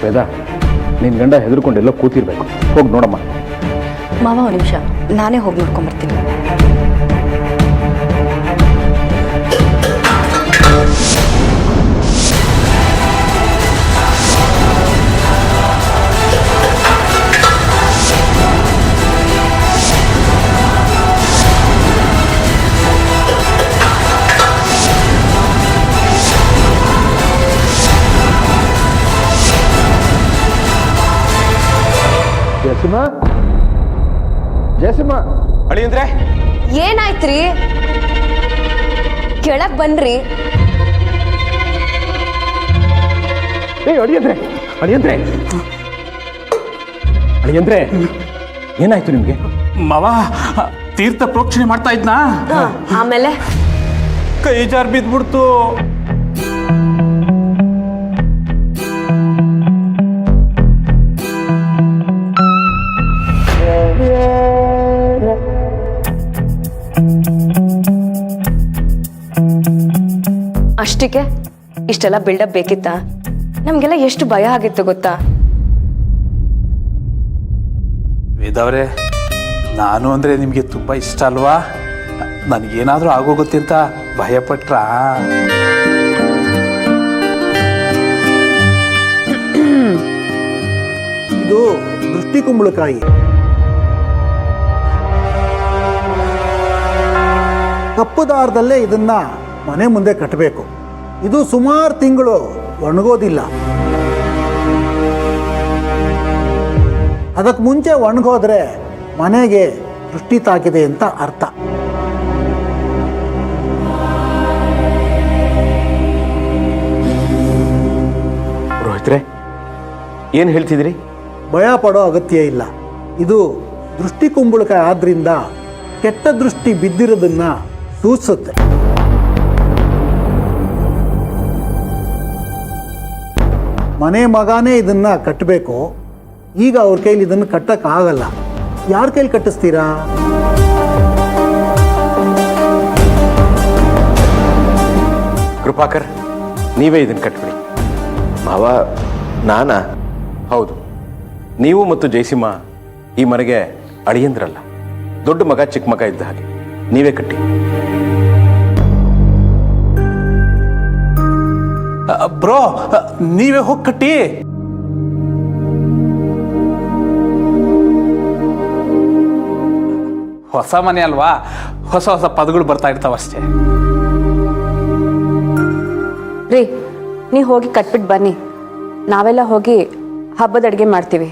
ವೇದ, ನಿನ್ನ ಗಂಡ ಹೆದರ್ಕೊಂಡೆಲ್ಲೋ ಕೂತಿರ್ಬೇಕು. ಹೋಗಿ ನೋಡಮ್ಮ. ಮಾವ ಒಂದು ನಿಮಿಷ, ನಾನೇ ಹೋಗಿ ನೋಡ್ಕೊಂಬರ್ತೀನಿ. ಜಯಸಿಂಹ, ಜಯಸಿಂಹ. ಅಳಿಯಂದ್ರೆ ಏನಾಯ್ತ್ರಿ? ಕೆಳಗ್ ಬನ್ರಿ. ಅಳಿಯಂದ್ರೆ, ಅಳಿಯಂದ್ರೆ, ಅಳಿಯಂದ್ರೆ, ಏನಾಯ್ತು ನಿಮ್ಗೆ? ಮಾವ ತೀರ್ಥ ಪ್ರೋಕ್ಷಣೆ ಮಾಡ್ತಾ ಇದ್ನಾ, ಆಮೇಲೆ ಕೈ ಜಾರ್ ಬಿದ್ಬಿಡ್ತು. ಅಷ್ಟಕ್ಕೆ ಇಷ್ಟೆಲ್ಲ ಬಿಲ್ಡಪ್ ಬೇಕಿತ್ತಾ? ನಮ್ಗೆಲ್ಲ ಎಷ್ಟು ಭಯ ಆಗಿತ್ತು ಗೊತ್ತಾ? ವೇದವ್ರೆ, ನಾನು ಅಂದರೆ ನಿಮಗೆ ತುಂಬ ಇಷ್ಟ ಅಲ್ವಾ? ನನಗೇನಾದರೂ ಆಗೋಗುತ್ತೆ ಅಂತ ಭಯಪಟ್ರಾ? ಇದು ದೃಷ್ಟಿ ಕುಂಬಳಕಾಯಿ. ಕಪ್ಪು ದಾರದಲ್ಲೇ ಇದನ್ನ ಮನೆ ಮುಂದೆ ಕಟ್ಟಬೇಕು. ಇದು ಸುಮಾರು ತಿಂಗಳು ಒಣಗೋದಿಲ್ಲ. ಅದಕ್ಕೆ ಮುಂಚೆ ಒಣಗೋದ್ರೆ ಮನೆಗೆ ದೃಷ್ಟಿ ತಾಕಿದೆ ಅಂತ ಅರ್ಥ. ರೋಹಿತ್ರೆ, ಏನು ಹೇಳ್ತಿದ್ರಿ? ಭಯ ಪಡೋ ಅಗತ್ಯ ಇಲ್ಲ. ಇದು ದೃಷ್ಟಿ ಕುಂಬಳಕಾಯಿ ಆದ್ರಿಂದ ಕೆಟ್ಟ ದೃಷ್ಟಿ ಬಿದ್ದಿರೋದನ್ನ ಸೂಚಿಸುತ್ತೆ. ಮನೆ ಮಗನೇ ಇದನ್ನ ಕಟ್ಟಬೇಕು. ಈಗ ಅವ್ರ ಕೈಲಿ ಇದನ್ನು ಕಟ್ಟಕ್ಕಾಗಲ್ಲ. ಯಾರ ಕೈಲಿ ಕಟ್ಟಿಸ್ತೀರಾ? ಕೃಪಾಕರ್, ನೀವೇ ಇದನ್ನು ಕಟ್ಬಿಡಿ. ಭಾವ, ನಾನಾ? ಹೌದು, ನೀವು ಮತ್ತು ಜಯಸಿಂಹ ಈ ಮನೆಗೆ ಅಳಿಯಂದ್ರಲ್ಲ, ದೊಡ್ಡ ಮಗ ಚಿಕ್ಕ ಮಗ ಇದ್ದ ಹಾಗೆ. ನೀವೇ ಕಟ್ಟಿ. ಬ್ರೋ, ನೀವೇ ಹೋಗಿ ಕಟ್ಟಿ. ಹೊಸ ಮನೆ ಅಲ್ವಾ, ಹೊಸ ಹೊಸ ಪದಗಳು ಬರ್ತಾ ಇರ್ತಾವಷ್ಟೇ. ರೀ, ನೀವು ಹೋಗಿ ಕಟ್ಬಿಟ್ಟು ಬನ್ನಿ. ನಾವೆಲ್ಲ ಹೋಗಿ ಹಬ್ಬದ ಅಡುಗೆ ಮಾಡ್ತೀವಿ.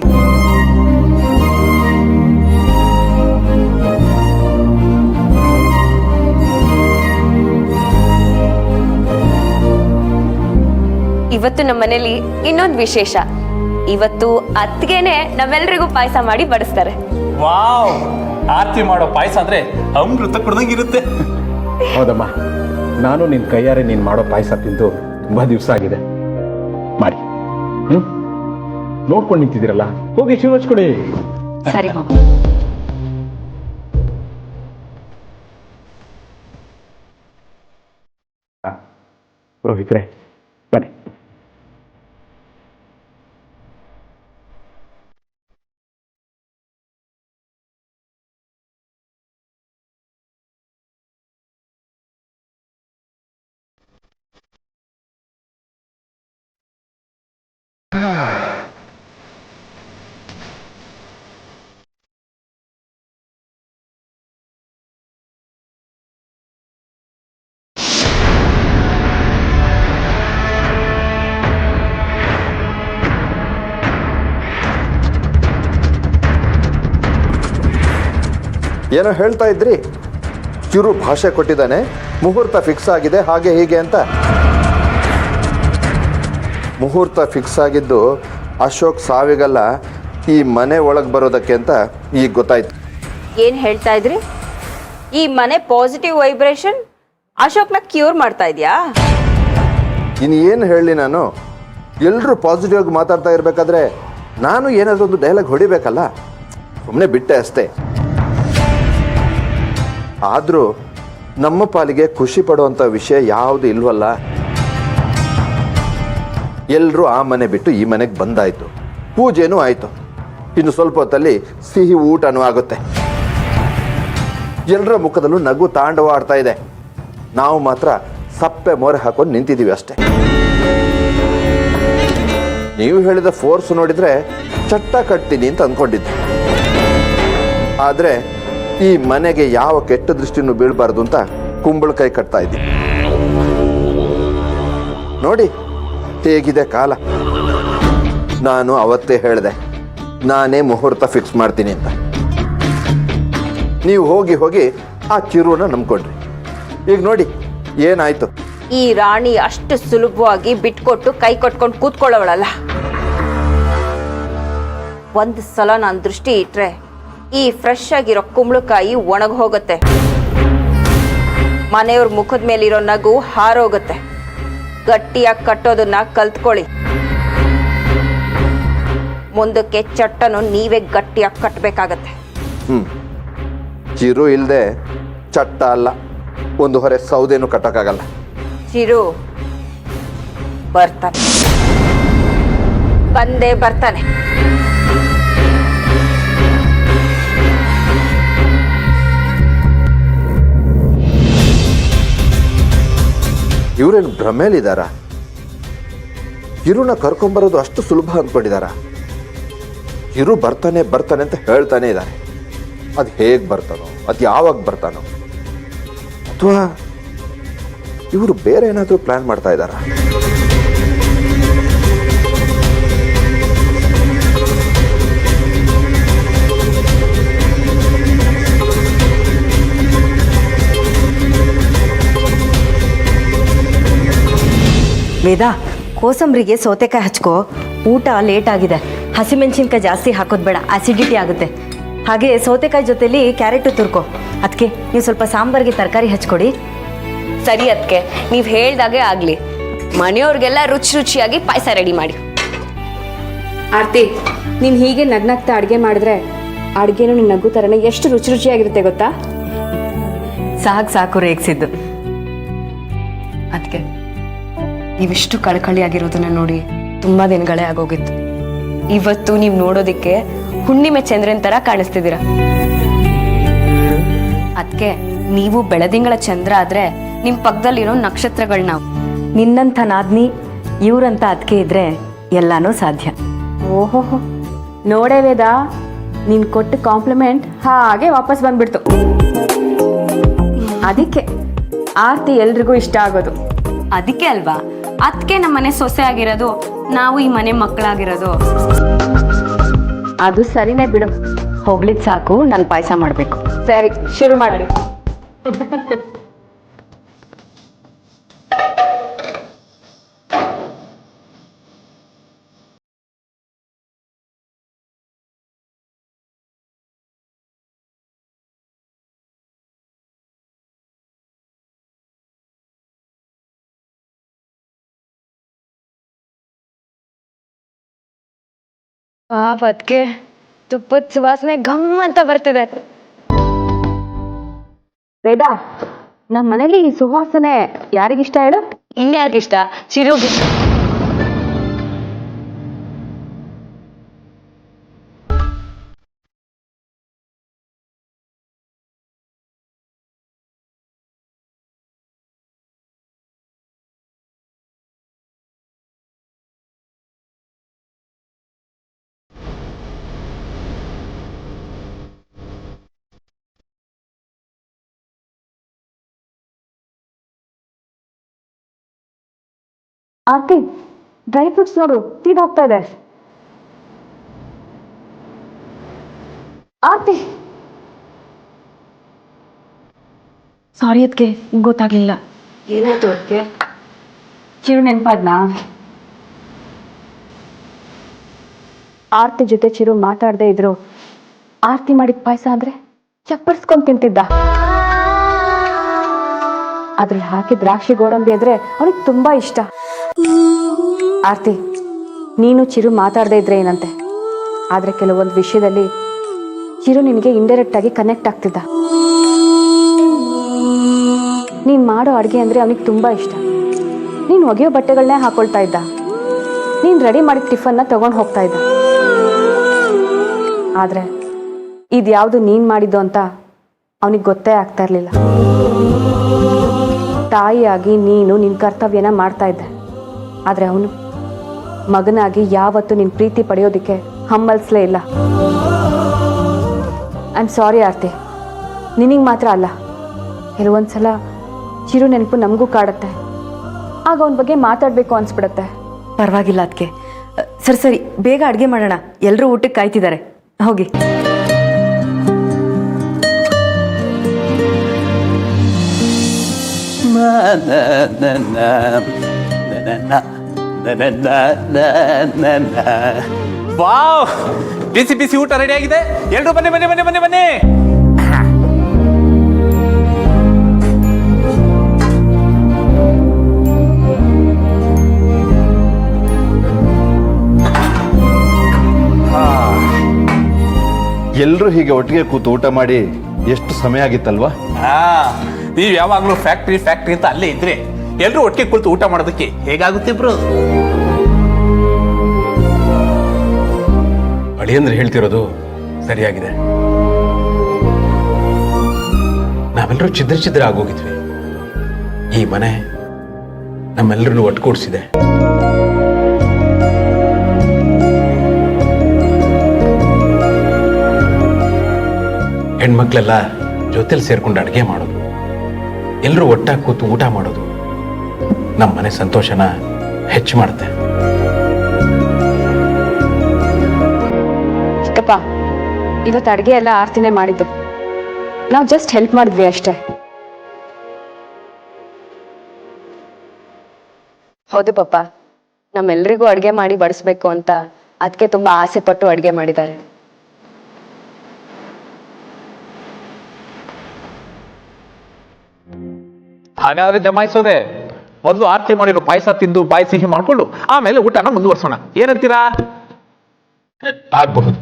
ಇವತ್ತು ನಮ್ಮ ಮನೇಲಿ ಇನ್ನೊಂದು ವಿಶೇಷ. ಇವತ್ತು ಅತ್ತಿಗೆನೆ ನಮ್ಮೆಲ್ಲರಿಗೂ ಪಾಯಸ ಮಾಡಿ ಬಡಿಸ್ತಾರೆ. ವಾವ್, ಆರತಿ ಮಾಡೋ ಪಾಯಸ ಅಂದ್ರೆ ಅಮೃತ ಕುಡ್ದಂಗಿರುತ್ತೆ. ಹೌದಮ್ಮ, ನಾನು ನಿನ್ನ ಕೈಯಾರೆ ನೀನು ಮಾಡೋ ಪಾಯಸ ತಿಂದು ತುಂಬ ದಿವಸ ಆಗಿದೆ. ಮಾಡಿ. ನೋಡ್ಕೊಂಡು ನಿಂತಿದ್ದೀರಲ್ಲ, ಹೋಗಿ ಶಿವ ಹಚ್ಕೊಡಿ. ಸರಿ ಮಾಮ. ರೋಹಿತ್ರೆ, ಬನ್ನಿ. ಏನೋ ಹೇಳ್ತಾ ಇದ್ರಿ? ಕಿರು ಭಾಷೆ ಕೊಟ್ಟಿದ್ದಾನೆ, ಮುಹೂರ್ತ ಫಿಕ್ಸ್ ಆಗಿದೆ, ಹಾಗೆ ಹೀಗೆ ಅಂತ. ಮುಹೂರ್ತ ಫಿಕ್ಸ್ ಆಗಿದ್ದು ಅಶೋಕ್ ಸಾವಿಗಲ್ಲ, ಈ ಮನೆ ಒಳಗೆ ಬರೋದಕ್ಕೆ ಅಂತ ಈಗ ಗೊತ್ತಾಯ್ತು. ಏನು ಹೇಳ್ತಾ ಇದ್ರಿ? ಈ ಮನೆ ಪಾಸಿಟಿವ್ ವೈಬ್ರೇಷನ್ ಅಶೋಕ್ನ ಕ್ಯೂರ್ ಮಾಡ್ತಾ ಇದೆಯಾ? ಇನ್ನೇನು ಹೇಳಲಿ ನಾನು? ಎಲ್ಲರೂ ಪಾಸಿಟಿವ್ ಆಗಿ ಮಾತಾಡ್ತಾ ಇರಬೇಕಾದ್ರೆ ನಾನು ಏನಾದರೂ ಒಂದು ಡೈಲಾಗ್ ಹೊಡಿಬೇಕಲ್ಲ, ಸುಮ್ಮನೆ ಬಿಟ್ಟೆ ಅಷ್ಟೇ. ಆದರೂ ನಮ್ಮ ಪಾಲಿಗೆ ಖುಷಿ ಪಡುವಂಥ ವಿಷಯ ಯಾವುದು ಇಲ್ವಲ್ಲ. ಎಲ್ಲರೂ ಆ ಮನೆ ಬಿಟ್ಟು ಈ ಮನೆಗೆ ಬಂದಾಯಿತು, ಪೂಜೆನೂ ಆಯಿತು. ಇನ್ನು ಸ್ವಲ್ಪ ಹೊತ್ತಲ್ಲಿ ಸಿಹಿ ಊಟನೂ ಆಗುತ್ತೆ. ಎಲ್ಲರ ಮುಖದಲ್ಲೂ ನಗು ತಾಂಡವಾಡ್ತಾ ಇದೆ. ನಾವು ಮಾತ್ರ ಸಪ್ಪೆ ಮೊರೆ ಹಾಕೊಂಡು ನಿಂತಿದ್ದೀವಿ ಅಷ್ಟೆ. ನೀವು ಹೇಳಿದ ಫೋರ್ಸ್ ನೋಡಿದರೆ ಚಟ್ಟ ಕಟ್ತೀನಿ ಅಂತ ಅಂದ್ಕೊಂಡಿದ್ದೆ. ಆದರೆ ಈ ಮನೆಗೆ ಯಾವ ಕೆಟ್ಟ ದೃಷ್ಟಿನೂ ಬೀಳಬಾರ್ದು ಅಂತ ಕುಂಬಳಕಾಯಿ ಕಟ್ತಾ ಇದ್ದೀನಿ. ನೋಡಿ ಹೇಗಿದೆ ಕಾಲ. ನಾನು ಅವತ್ತೇ ಹೇಳಿದೆ ನಾನೇ ಮುಹೂರ್ತ ಫಿಕ್ಸ್ ಮಾಡ್ತೀನಿ ಅಂತ. ನೀವು ಹೋಗಿ ಹೋಗಿ ಆ ಚಿರುನ ನಂಬ್ಕೊಂಡ್ರಿ. ಈಗ ನೋಡಿ ಏನಾಯ್ತು. ಈ ರಾಣಿ ಅಷ್ಟು ಸುಲಭವಾಗಿ ಬಿಟ್ಕೊಟ್ಟು ಕೈ ಕೊಟ್ಕೊಂಡು ಕೂತ್ಕೊಳ್ಳೋಳಲ್ಲ. ಒಂದು ಸಲ ನಾನು ದೃಷ್ಟಿ ಇಟ್ರೆ ಈ ಫ್ರೆಶ್ ಆಗಿರೋ ಕುಂಬಳಕಾಯಿ ಒಣಗಿ ಹೋಗುತ್ತೆ. ಮನೆಯವ್ರ ಮುಖದ ಮೇಲಿರೋ ನಗು ಹಾರೋಗುತ್ತೆ. ಗಟ್ಟಿಯಾಗಿ ಕಟ್ಟೋದನ್ನ ಕಲ್ತ್ಕೊಳ್ಳಿ. ಮುಂದಕ್ಕೆ ಚಟ್ಟನು ನೀವೇ ಗಟ್ಟಿಯಾಗಿ ಕಟ್ಟಬೇಕಾಗತ್ತೆ. ಚಿರು ಇಲ್ಲದೆ ಚಟ್ಟ ಅಲ್ಲ, ಒಂದು ಹೊರೆ ಸೌದೆನೂ ಕಟ್ಟಕ್ಕಾಗಲ್ಲ. ಚಿರು ಬರ್ತಾನೆ, ಬಂದೇ ಬರ್ತಾನೆ. ಇವರೇನು ಭ್ರಮೇಲಿದ್ದಾರ? ಚಿರುನ ಕರ್ಕೊಂಬರೋದು ಅಷ್ಟು ಸುಲಭ ಅಂದ್ಕೊಂಡಿದ್ದಾರ? ಚಿರು ಬರ್ತಾನೆ ಬರ್ತಾನೆ ಅಂತ ಹೇಳ್ತಾನೆ ಇದ್ದಾರೆ. ಅದು ಹೇಗೆ ಬರ್ತಾನೋ, ಅದು ಯಾವಾಗ ಬರ್ತಾನೋ, ಅಥವಾ ಇವರು ಬೇರೆ ಏನಾದರೂ ಪ್ಲಾನ್ ಮಾಡ್ತಾ ಇದ್ದಾರಾ? ವೇದ, ಕೋಸಂಬರಿಗೆ ಸೌತೆಕಾಯಿ ಹಚ್ಕೋ. ಊಟ ಲೇಟ್ ಆಗಿದೆ. ಹಸಿಮೆಣಸಿನ್ಕಾಯಿ ಜಾಸ್ತಿ ಹಾಕೋದು ಬೇಡ, ಆಸಿಡಿಟಿ ಆಗುತ್ತೆ. ಹಾಗೆ ಸೌತೆಕಾಯಿ ಜೊತೆಲಿ ಕ್ಯಾರೆಟು ತುರ್ಕೋ. ಅದಕ್ಕೆ ನೀವು ಸ್ವಲ್ಪ ಸಾಂಬಾರಿಗೆ ತರಕಾರಿ ಹಚ್ಕೊಡಿ. ಸರಿ ಅದಕ್ಕೆ ನೀವು ಹೇಳ್ದಾಗೆ ಆಗ್ಲಿ. ಮನೆಯವ್ರಿಗೆಲ್ಲ ರುಚಿ ರುಚಿಯಾಗಿ ಪಾಯಸ ರೆಡಿ ಮಾಡಿ. ಆರ್ತಿ, ನೀನು ಹೀಗೆ ನಗ್ನಗ್ತಾ ಅಡುಗೆ ಮಾಡಿದ್ರೆ ಅಡುಗೆನೂ ನಿನ್ನ ನಗು ಥರನೇ ಎಷ್ಟು ರುಚಿ ರುಚಿಯಾಗಿರುತ್ತೆ ಗೊತ್ತಾ? ಸಾಕು ರೇಗಿಸಿದ್ದು. ಅದಕ್ಕೆ ನೀವಿಷ್ಟು ಕಳಕಳಿಯಾಗಿರೋದನ್ನ ನೋಡಿ ತುಂಬಾ ದಿನಗಳೇ ಆಗೋಗಿತ್ತು. ಇವತ್ತು ನೀವು ನೋಡೋದಿಕ್ಕೆ ಹುಣ್ಣಿಮೆ ಚಂದ್ರನ್ ತರ ಕಾಣಿಸ್ತಿದ್ದೀರ. ಅದಕ್ಕೆ ನೀವು ಬೆಳದಿಂಗಳ ಚಂದ್ರ ಆದ್ರೆ ನಿಮ್ ಪಕ್ಕದಲ್ಲಿರೋ ನಕ್ಷತ್ರಗಳು ನಾವು. ನಿನ್ನಂಥ ನಾದ್ನಿ ಇವ್ರಂತ ಅದಕ್ಕೆ ಇದ್ರೆ ಎಲ್ಲಾನು ಸಾಧ್ಯ. ಓಹೋ, ನೋಡೇ ವೇದ, ನೀನು ಕೊಟ್ಟ ಕಾಂಪ್ಲಿಮೆಂಟ್ ಹಾಗೆ ವಾಪಸ್ ಬಂದ್ಬಿಡ್ತು. ಅದಕ್ಕೆ ಆರ್ತಿ ಎಲ್ರಿಗೂ ಇಷ್ಟ ಆಗೋದು. ಅದಕ್ಕೆ ಅಲ್ವಾ ಅದಕ್ಕೆ ನಮ್ಮನೆ ಸೊಸೆ ಆಗಿರೋದು, ನಾವು ಈ ಮನೆ ಮಕ್ಕಳಾಗಿರೋದು. ಅದು ಸರಿನೇ ಬಿಡು. ಹೋಗ್ಲಿಕ್ಕೆ ಸಾಕು, ನಾನು ಪಾಯಸ ಮಾಡಬೇಕು. ಸರಿ, ಶುರು ಮಾಡಿ. ಅದಕ್ಕೆ ತುಪ್ಪದ ಸುವಾಸನೆ ಘಮ್ ಅಂತ ಬರ್ತಿದೆ. ವೇದ, ನಮ್ಮ ಮನೇಲಿ ಈ ಸುವಾಸನೆ ಯಾರಿಗಿಷ್ಟ ಹೇಳು? ಇನ್ಯಾರಿಗಿಷ್ಟ? ಚಿರುಗಿ. ಆರ್ತಿ, ಡ್ರೈ ಫ್ರೂಟ್ಸ್ ನೋಡು, ತೀದ್ ಹೋಗ್ತಾ ಇದೆ. ಆರ್ತಿ, ಸಾರಿ ಅದಕ್ಕೆ ಗೊತ್ತಾಗ್ಲಿಲ್ಲ. ಏನಾಯ್ತು ಅದಕ್ಕೆ? ಚಿರು ನೆನ್ಪಾದ್ನಾ? ಆರ್ತಿ ಜೊತೆ ಚಿರು ಮಾತಾಡದೆ ಇದ್ರು ಆರ್ತಿ ಮಾಡಿದ ಪಾಯಸ ಅಂದ್ರೆ ಚಪ್ಪರ್ಸ್ಕೊಂಡ್ ತಿಂತಿದ್ದ. ಅದ್ರಲ್ಲಿ ಹಾಕಿ ದ್ರಾಕ್ಷಿ ಗೋಡಂಬಿ ಅಂದ್ರೆ ಅವನಿಗೆ ತುಂಬಾ ಇಷ್ಟ. ಆರ್ತಿ, ನೀನು ಚಿರು ಮಾತಾಡದೆ ಇದ್ರೆ ಏನಂತೆ, ಆದ್ರೆ ಕೆಲವೊಂದು ವಿಷಯದಲ್ಲಿ ಚಿರು ನಿನಗೆ ಇಂಡೈರೆಕ್ಟ್ ಆಗಿ ಕನೆಕ್ಟ್ ಆಗ್ತಿದ್ದ. ನೀನ್ ಮಾಡೋ ಅಡುಗೆ ಅಂದ್ರೆ ಅವನಿಗೆ ತುಂಬಾ ಇಷ್ಟ. ನೀನು ಒಗೆಯೋ ಬಟ್ಟೆಗಳನ್ನೇ ಹಾಕೊಳ್ತಾ ಇದ್ದ. ನೀನು ರೆಡಿ ಮಾಡಿದ ಟಿಫನ್ನ ತಗೊಂಡು ಹೋಗ್ತಾ ಇದ್ದ. ಆದರೆ ಇದ್ಯಾವುದು ನೀನು ಮಾಡಿದ್ದು ಅಂತ ಅವನಿಗೆ ಗೊತ್ತೇ ಆಗ್ತಾ ಇರಲಿಲ್ಲ. ತಾಯಿಯಾಗಿ ನೀನು ನಿನ್ನ ಕರ್ತವ್ಯನ ಮಾಡ್ತಾ ಇದ್ದೆ, ಆದರೆ ಅವನು ಮಗನಾಗಿ ಯಾವತ್ತೂ ನಿನ್ನ ಪ್ರೀತಿ ಪಡೆಯೋದಕ್ಕೆ ಹಮ್ಮಲ್ಸಲೇ ಇಲ್ಲ. ಐ ಆಮ್ ಸಾರಿ ಆರ್ತಿ, ನಿನಗೆ ಮಾತ್ರ ಅಲ್ಲ, ಕೆಲವೊಂದು ಸಲ ಚಿರು ನೆನಪು ನಮಗೂ ಕಾಡುತ್ತೆ. ಆಗ ಅವನ ಬಗ್ಗೆ ಮಾತಾಡಬೇಕು ಅನ್ಸ್ಬಿಡುತ್ತೆ. ಪರವಾಗಿಲ್ಲ ಅದಕ್ಕೆ. ಸರಿ ಸರಿ, ಬೇಗ ಅಡುಗೆ ಮಾಡೋಣ, ಎಲ್ಲರೂ ಊಟಕ್ಕೆ ಕಾಯ್ತಿದ್ದಾರೆ. ಹೋಗಿ. ವಾವ್, ಬಿಸಿ ಬಿಸಿ ಊಟ ರೆಡಿ ಆಗಿದೆ. ಎಲ್ರು ಬನ್ನಿ ಬನ್ನಿ ಬನ್ನಿ ಬನ್ನಿ ಬನ್ನಿ. ಎಲ್ಲರೂ ಹೀಗೆ ಒಟ್ಟಿಗೆ ಕೂತು ಊಟ ಮಾಡಿ ಎಷ್ಟು ಸಮಯ ಆಗಿತ್ತಲ್ವಾ? ನೀವು ಯಾವಾಗಲೂ ಫ್ಯಾಕ್ಟ್ರಿ ಫ್ಯಾಕ್ಟ್ರಿ ಅಂತ ಅಲ್ಲೇ ಇದ್ರೆ ಎಲ್ರು ಒಟ್ಟಿಗೆ ಕುಳಿತು ಊಟ ಮಾಡೋದಕ್ಕೆ ಹೇಗಾಗುತ್ತೆ ಬ್ರೋ? ಅಳಿಯಂದ್ರೆ ಹೇಳ್ತಿರೋದು ಸರಿಯಾಗಿದೆ. ನಾವೆಲ್ಲರೂ ಛಿದ್ರ ಆಗೋಗಿದ್ವಿ. ಈ ಮನೆ ನಮ್ಮೆಲ್ಲರನ್ನು ಒಟ್ಟುಗೂಡಿಸಿದೆ. ಹೆಣ್ಮಕ್ಳೆಲ್ಲ ಜೊತೆಲಿ ಸೇರ್ಕೊಂಡು ಅಡುಗೆ ಮಾಡೋದು, ಎಲ್ಲರೂ ಒಟ್ಟಾಗಿ ಕೂತು ಊಟ ಮಾಡೋದು ನಮ್ಮ ಮನೆ ಸಂತೋಷನ ಹೆಚ್ಚು ಮಾಡುತ್ತೆ. ಚಿಕ್ಕಪ್ಪ, ಇವತ್ತು ಅಡುಗೆ ಎಲ್ಲ ಆರ್ತಿನೇ ಮಾಡಿದ್ದು, ನಾವು ಜಸ್ಟ್ ಹೆಲ್ಪ್ ಮಾಡಿದ್ವಿ ಅಷ್ಟೇ. ಹೌದು ಪಪ್ಪ, ನಮ್ಮೆಲ್ರಿಗೂ ಅಡುಗೆ ಮಾಡಿ ಬಡಿಸ್ಬೇಕು ಅಂತ ಅದಕ್ಕೆ ತುಂಬಾ ಆಸೆ ಪಟ್ಟು ಅಡುಗೆ ಮಾಡಿದ್ದಾರೆ. ಹಾಗಾದ್ರೆ ಜಮಾಯಿಸೋದೆ, ಮೊದಲು ಆರತಿ ಮಾಡಿರೋ ಪಾಯಸ ತಿಂದು ಬಾಯಿ ಸಿಹಿ ಮಾಡ್ಕೊಂಡು ಆಮೇಲೆ ಊಟನ ಮುಂದುವರ್ಸೋಣ. ಏನಂತೀರಾ? ಆಗಬಹುದು.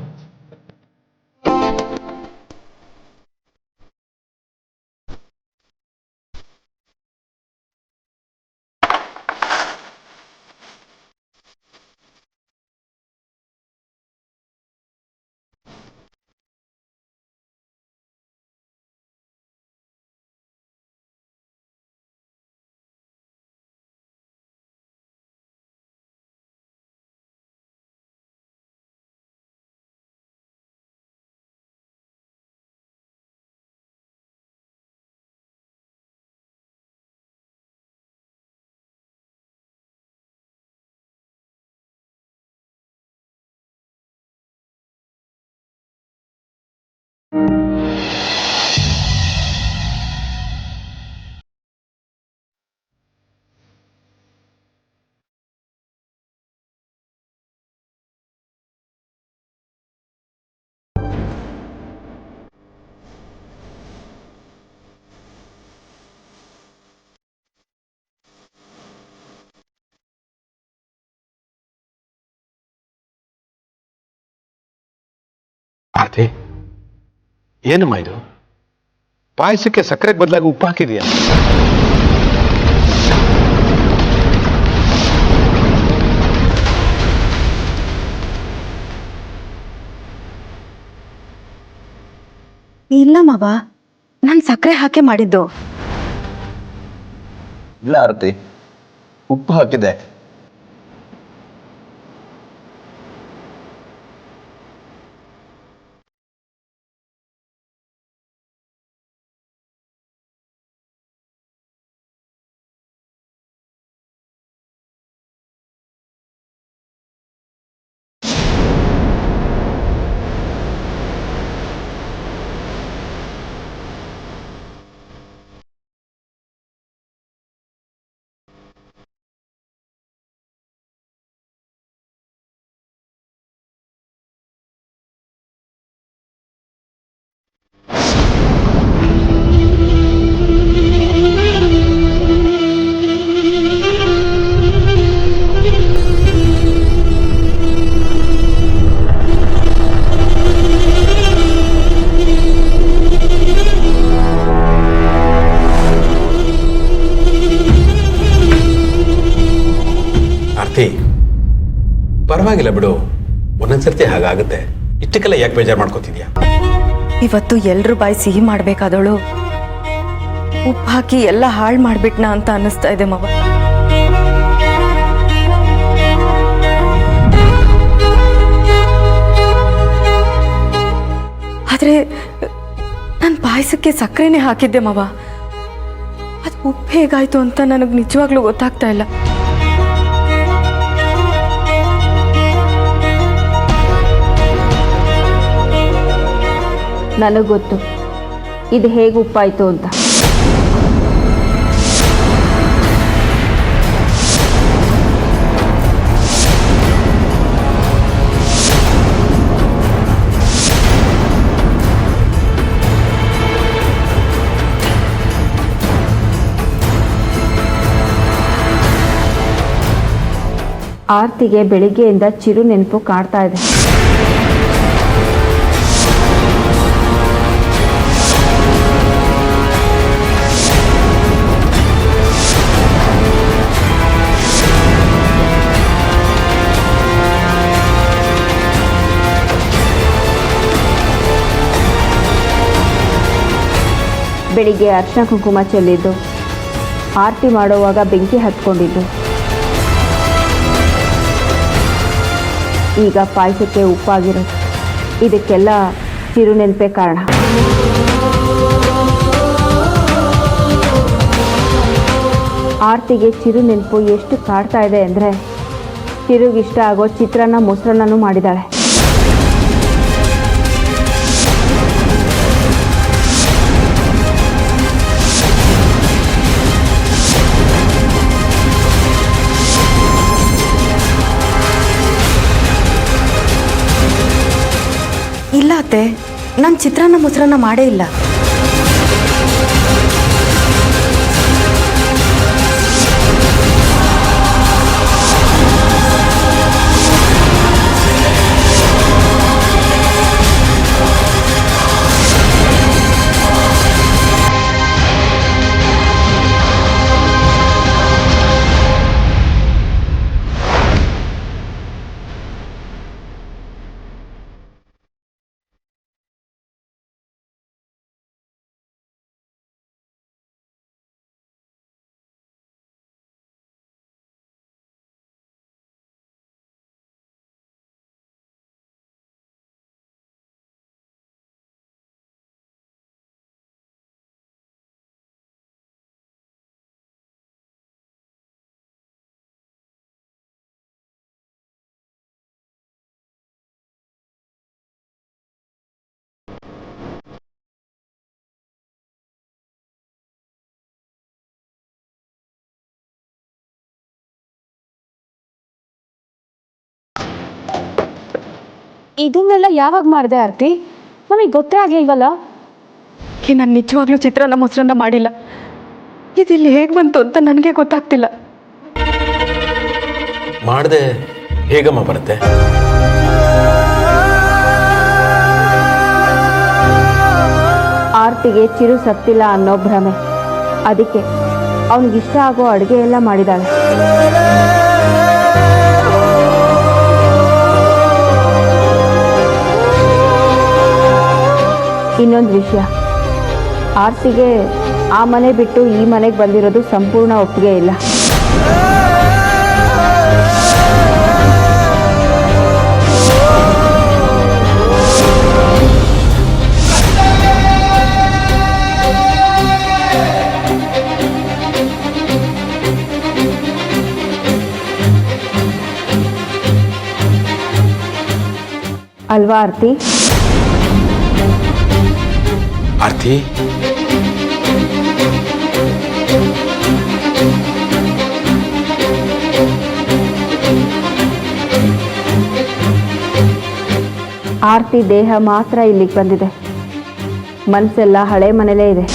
ಆರ್ತಿ, ಏನಮ್ಮ ಇದು? ಪಾಯಸಕ್ಕೆ ಸಕ್ಕರೆಗೆ ಬದಲಾಗಿ ಉಪ್ಪು ಹಾಕಿದೆಯಾ? ಇಲ್ಲ ಮಾವ, ನಾನು ಸಕ್ಕರೆ ಹಾಕಿ ಮಾಡಿದ್ದು. ಇಲ್ಲ ಆರತಿ, ಉಪ್ಪು ಹಾಕಿದೆ. ಪರವಾಗಿಲ್ಲ ಬಿಡು, ಒಂದೊಂದ್ಸರ್ತಿ ಹಾಗಾಗುತ್ತೆ. ಇಷ್ಟಕ್ಕೆಲ್ಲ ಯಾಕೆ ಬೇಜಾರು ಮಾಡ್ಕೋತಿದ್ಯಾ? ಇವತ್ತು ಎಲ್ರ ಬಾಯಿ ಸಿಹಿ ಮಾಡ್ಬೇಕಾದವಳು ಉಪ್ಪು ಹಾಕಿ ಎಲ್ಲ ಹಾಳು ಮಾಡ್ಬಿಟ್ನಾ ಅಂತ ಅನ್ನಿಸ್ತಾ ಇದೆ ಮವ. ಆದ್ರೆ ನನ್ನ ಪಾಯಸಕ್ಕೆ ಸಕ್ಕರೆನೇ ಹಾಕಿದ್ದೆ ಮವ. ಅದು ಉಪ್ಪು ಹೇಗಾಯ್ತು ಅಂತ ನನಗೆ ನಿಜವಾಗ್ಲೂ ಗೊತ್ತಾಗ್ತಾ ಇಲ್ಲ. ನನಗೆ ಗೊತ್ತು ಇದು ಹೇಗೆ ಉಪ್ಪಾಯಿತು ಅಂತ. ಆರ್ತಿಗೆ ಬೆಳಿಗ್ಗೆಯಿಂದ ಚಿರು ನೆನಪು ಕಾಡ್ತಾ ಇದೆ. ಬೆಳಿಗ್ಗೆ ಅರ್ಶಿನ ಕುಂಕುಮ ಚೆಲ್ಲಿದ್ದು, ಆರತಿ ಮಾಡುವಾಗ ಬೆಂಕಿ ಹತ್ಕೊಂಡಿದ್ದು, ಈಗ ಪಾಯಸಕ್ಕೆ ಉಪ್ಪಾಗಿರೋದು, ಇದಕ್ಕೆಲ್ಲ ಚಿರು ನೆನಪೇ ಕಾರಣ. ಆರತಿಗೆ ಚಿರು ನೆನಪು ಎಷ್ಟು ಕಾಡ್ತಾ ಇದೆ ಅಂದರೆ ಚಿರುಗಿಷ್ಟ ಆಗೋ ಚಿತ್ರಾನ್ನ ಮೊಸರನ್ನೂ ಮಾಡಿದ್ದಾಳೆ. ಇಲ್ಲ ಅತ್ತೆ, ನಾನು ಚಿತ್ರಾನ್ನ ಮೊಸರನ್ನ ಮಾಡೇ ಇಲ್ಲ. ಇದನ್ನೆಲ್ಲ ಯಾವಾಗ ಮಾಡಿದೆ ಆರ್ತಿ? ನಮಗೆ ಗೊತ್ತೇ ಆಗಿಲ್ವಲ್ಲ. ನಾನು ನಿಜವಾಗ್ಲೂ ಚಿತ್ರಾನ್ನ ಮೊಸರನ್ನ ಮಾಡಿಲ್ಲ. ಇದಿಲ್ಲಿ ಹೇಗೆ ಬಂತು ಅಂತ ನನಗೆ ಗೊತ್ತಾಗ್ತಿಲ್ಲ. ಮಾಡದೆ ಹೇಗಮ್ಮ ಬರುತ್ತೆ? ಆರ್ತಿಗೆ ಚಿರು ಸತ್ತಿಲ್ಲ ಅನ್ನೋ ಭ್ರಮೆ, ಅದಕ್ಕೆ ಅವನಿಗಿಷ್ಟ ಆಗೋ ಅಡುಗೆ ಎಲ್ಲ ಮಾಡಿದಾಳೆ. ಇನ್ನೊಂದು ವಿಷಯ, ಆರ್ತಿಗೆ ಆ ಮನೆ ಬಿಟ್ಟು ಈ ಮನೆಗೆ ಬಂದಿರೋದು ಸಂಪೂರ್ಣ ಒಪ್ಪಿಗೆ ಇಲ್ಲ. ಅಲ್ವಾ ಆರ್ತಿ? ಆರ್ತಿ, ಆರ್ತಿ ದೇಹ ಮಾತ್ರ ಇಲ್ಲಿಗೆ ಬಂದಿದೆ, ಮನಸ್ಸೆಲ್ಲ ಹಳೆ ಮನೇಲೇ ಇದೆ.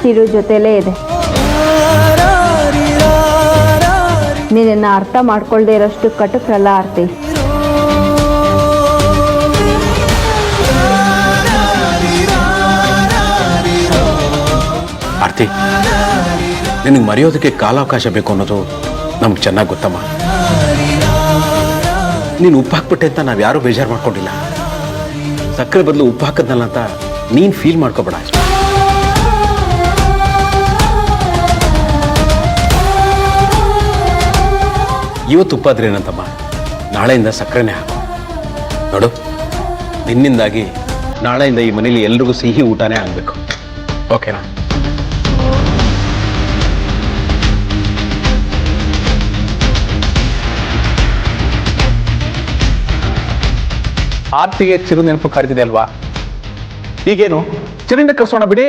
ಚಿರು ಜೊತೆಲೇ ಇದೆ. ನೀನನ್ನ ಅರ್ಥ ಮಾಡ್ಕೊಳ್ದೇ ಇರೋಷ್ಟು ಕಟುಕರಲ್ಲ ಆರ್ತಿ. ಆರ್ತಿ, ನಿನಗೆ ಮರೆಯೋದಕ್ಕೆ ಕಾಲಾವಕಾಶ ಬೇಕು ಅನ್ನೋದು ನಮ್ಗೆ ಚೆನ್ನಾಗಿ ಗೊತ್ತಮ್ಮ. ನೀನು ಉಪ್ಪು ಹಾಕ್ಬಿಟ್ಟೆ ಅಂತ ನಾವು ಯಾರೂ ಬೇಜಾರು ಮಾಡ್ಕೊಂಡಿಲ್ಲ. ಸಕ್ಕರೆ ಬದಲು ಉಪ್ಪು ಹಾಕದ್ನಲ್ಲ ಅಂತ ನೀನು ಫೀಲ್ ಮಾಡ್ಕೋಬೇಡ. ಇವತ್ತು ಉಪ್ಪಾದ್ರೆ ಏನಂತಮ್ಮ, ನಾಳೆಯಿಂದ ಸಕ್ಕರೆನೇ ಹಾಕು. ನೋಡು, ನಿನ್ನಿಂದಾಗಿ ನಾಳೆಯಿಂದ ಈ ಮನೇಲಿ ಎಲ್ರಿಗೂ ಸಿಹಿ ಊಟನೇ ಆಗಬೇಕು. ಓಕೆನಾ? ಆರ್ತಿಗೆ ಚಿರು ನೆನಪು ಕಾಡ್ತಿದೆ ಅಲ್ವಾ? ಈಗೇನು ಚಿರಿಂದ ಕರ್ಸೋಣ ಬಿಡಿ.